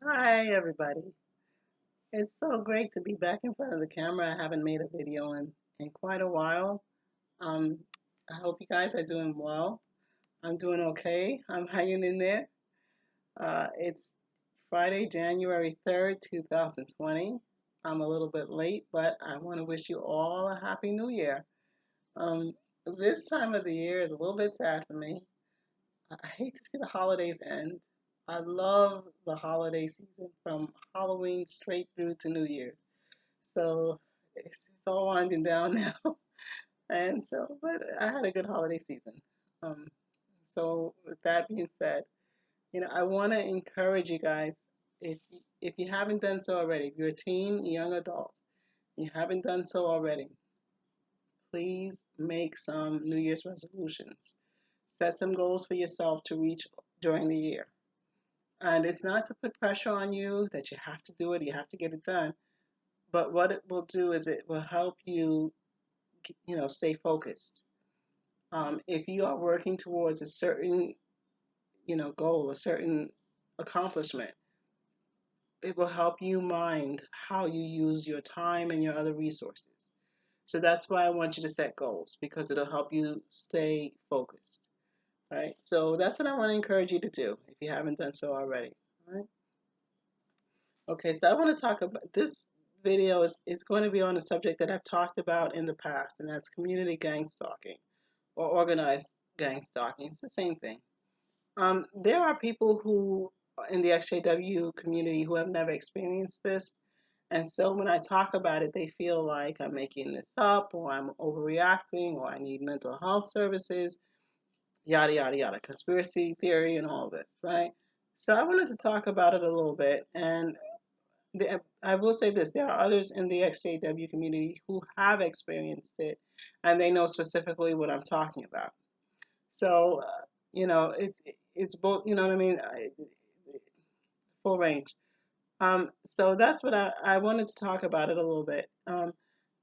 Hi, everybody. It's so great to be back in front of the camera. I haven't made a video in quite a while. Um, I hope you guys are doing well. I'm doing okay. I'm hanging in there. It's Friday, January 3rd, 2020. I'm a little bit late, but I want to wish you all a happy new year. Um, this time of the year is a little bit sad for me. I hate to see the holidays end. I love the holiday season from Halloween straight through to New Year's. So it's all winding down now. And so, but I had a good holiday season. Um, so with that being said, I want to encourage you guys, if you haven't done so already, if you're a teen, young adult, you haven't done so already, please make some New Year's resolutions. Set some goals for yourself to reach during the year. And it's not to put pressure on you that you have to do it, you have to get it done. But what it will do is it will help you, stay focused. If you are working towards a certain, goal, a certain accomplishment, it will help you mind how you use your time and your other resources. So that's why I want you to set goals because it'll help you stay focused. Right. So that's what I want to encourage you to do if you haven't done so already. All right. Okay. So I want to talk about this video is going to be on a subject that I've talked about in the past, and that's community gang stalking or organized gang stalking. It's the same thing. There are people who in the ex-JW community who have never experienced this. And so when I talk about it, they feel like I'm making this up or I'm overreacting or I need mental health services, yada, yada, yada, conspiracy theory and all this, right? So I wanted to talk about it a little bit. And I will say this, there are others in the ex-JW community who have experienced it and they know specifically what I'm talking about. So, it's both, you know what I mean, full range. So that's what I wanted to talk about it a little bit.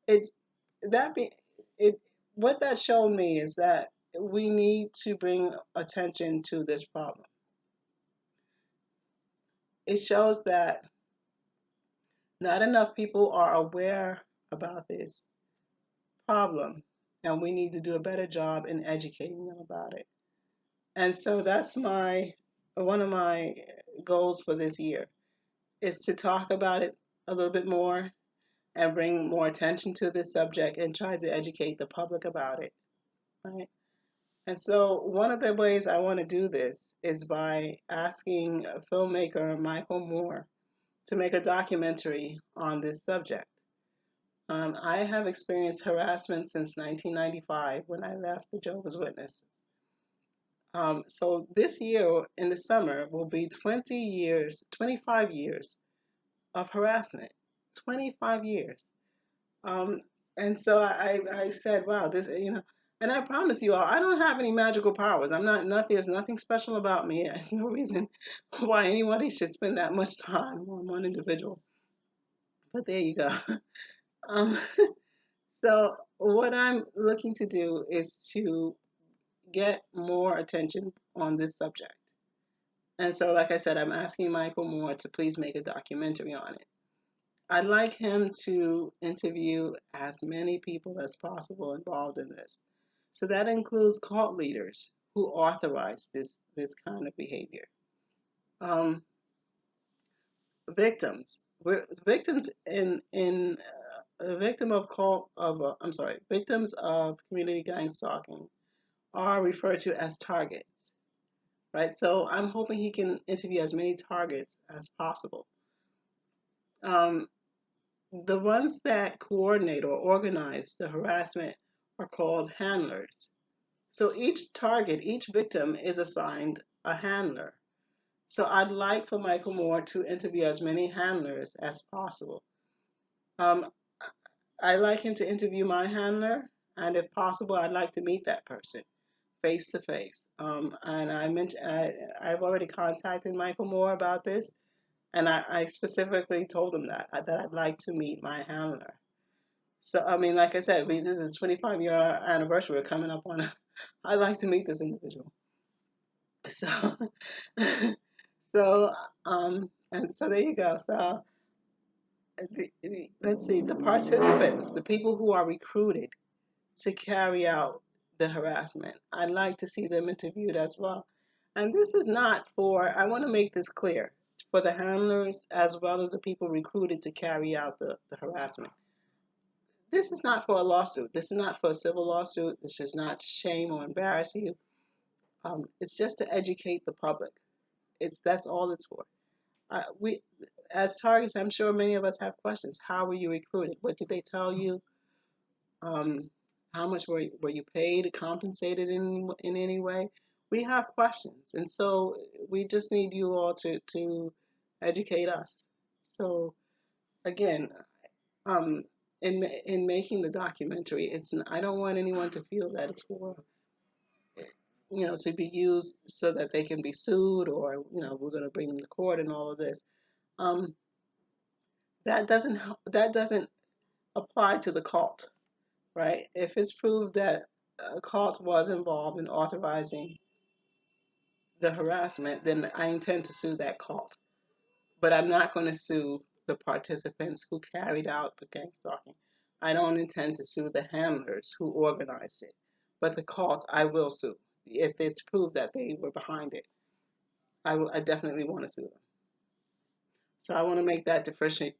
It that be it what that showed me is that we need to bring attention to this problem. It shows that not enough people are aware about this problem, and we need to do a better job in educating them about it. And so that's my one of my goals for this year is to talk about it a little bit more and bring more attention to this subject and try to educate the public about it. Right? And so one of the ways I want to do this is by asking filmmaker Michael Moore to make a documentary on this subject. I have experienced harassment since 1995 when I left the Jehovah's Witnesses. So this year in the summer will be 20 years, 25 years of harassment. 25 years. Um, and so I said, wow, and I promise you all, I don't have any magical powers. There's nothing special about me. There's no reason why anybody should spend that much time on one individual. But there you go. Um, so what I'm looking to do is to get more attention on this subject. And so, like I said, I'm asking Michael Moore to please make a documentary on it. I'd like him to interview as many people as possible involved in this. So that includes cult leaders who authorize this kind of behavior. Um, victims in a victim of cult of I'm sorry, victims of community gang stalking are referred to as targets, right? So I'm hoping he can interview as many targets as possible. Um, The ones that coordinate or organize the harassment are called handlers. So each target, each victim is assigned a handler. So I'd like for Michael Moore to interview as many handlers as possible. Um, I'd like him to interview my handler, and if possible, I'd like to meet that person face to face. And I've already contacted Michael Moore about this, and I specifically told him that I'd like to meet my handler. So, I mean, like I said, this is a 25-year anniversary. We're coming up on. I'd like to meet this individual. So, so And so there you go. So let's see, the participants, the people who are recruited to carry out the harassment, I'd like to see them interviewed as well. And this is not for, I want to make this clear, for the handlers as well as the people recruited to carry out the harassment. This is not for a lawsuit. This is not for a civil lawsuit. This is not to shame or embarrass you. It's just to educate the public. That's all it's for. We, as targets, I'm sure many of us have questions. How were you recruited? What did they tell you? Um, how much were you paid, compensated in any way? We have questions, and so we just need you all to educate us. So again, um, in making the documentary, I don't want anyone to feel that it's for to be used so that they can be sued, or we're going to bring them to court and all of this. Um, that doesn't apply to the cult, right? If it's proved that a cult was involved in authorizing the harassment, then I intend to sue that cult. But I'm not going to sue the participants who carried out the gang stalking. I don't intend to sue the handlers who organized it. But the cult, I will sue. If it's proved that they were behind it, I definitely want to sue them. So I want to make that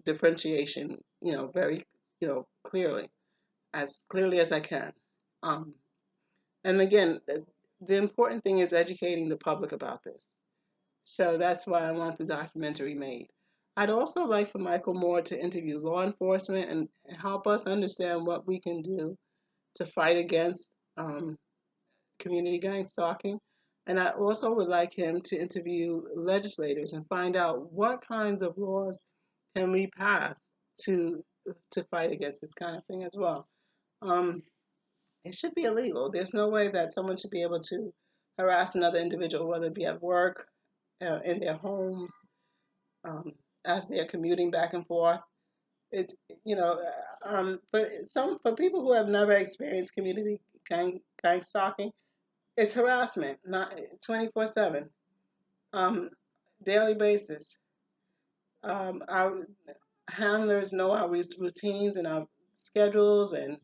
differentiation, very, clearly as I can. Um, and again, the important thing is educating the public about this. So that's why I want the documentary made. I'd also like for Michael Moore to interview law enforcement and help us understand what we can do to fight against community gang stalking. And I also would like him to interview legislators and find out what kinds of laws can we pass to fight against this kind of thing as well. Um, it should be illegal. There's no way that someone should be able to harass another individual, whether it be at work, in their homes, um, as they're commuting back and forth. It, for people who have never experienced community gang stalking, it's harassment, not 24/7, daily basis. Our handlers know our routines and our schedules and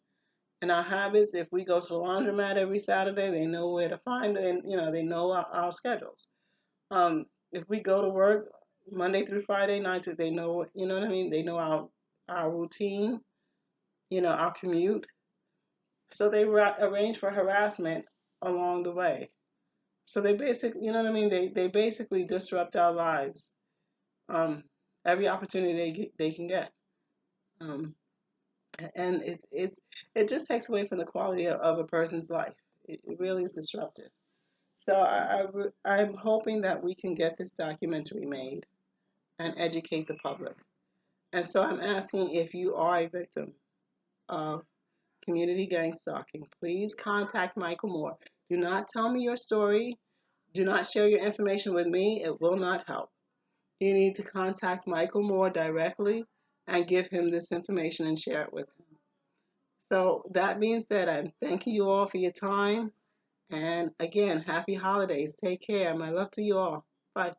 our habits. If we go to the laundromat every Saturday, they know where to find it, and they know our schedules. If we go to work Monday through Friday nights, they know, what I mean. They know our routine, our commute. So they arrange for harassment along the way. So they basically, you know what I mean. They basically disrupt our lives, um, every opportunity they can get, um, and it just takes away from the quality of a person's life. It really is disruptive. So I'm hoping that we can get this documentary made and educate the public. And so I'm asking, if you are a victim of community gang stalking, please contact Michael Moore. Do not tell me your story. Do not share your information with me. It will not help. You need to contact Michael Moore directly and give him this information and share it with him. So that being said, I'm thanking you all for your time. And again, happy holidays. Take care. My love to you all. Bye.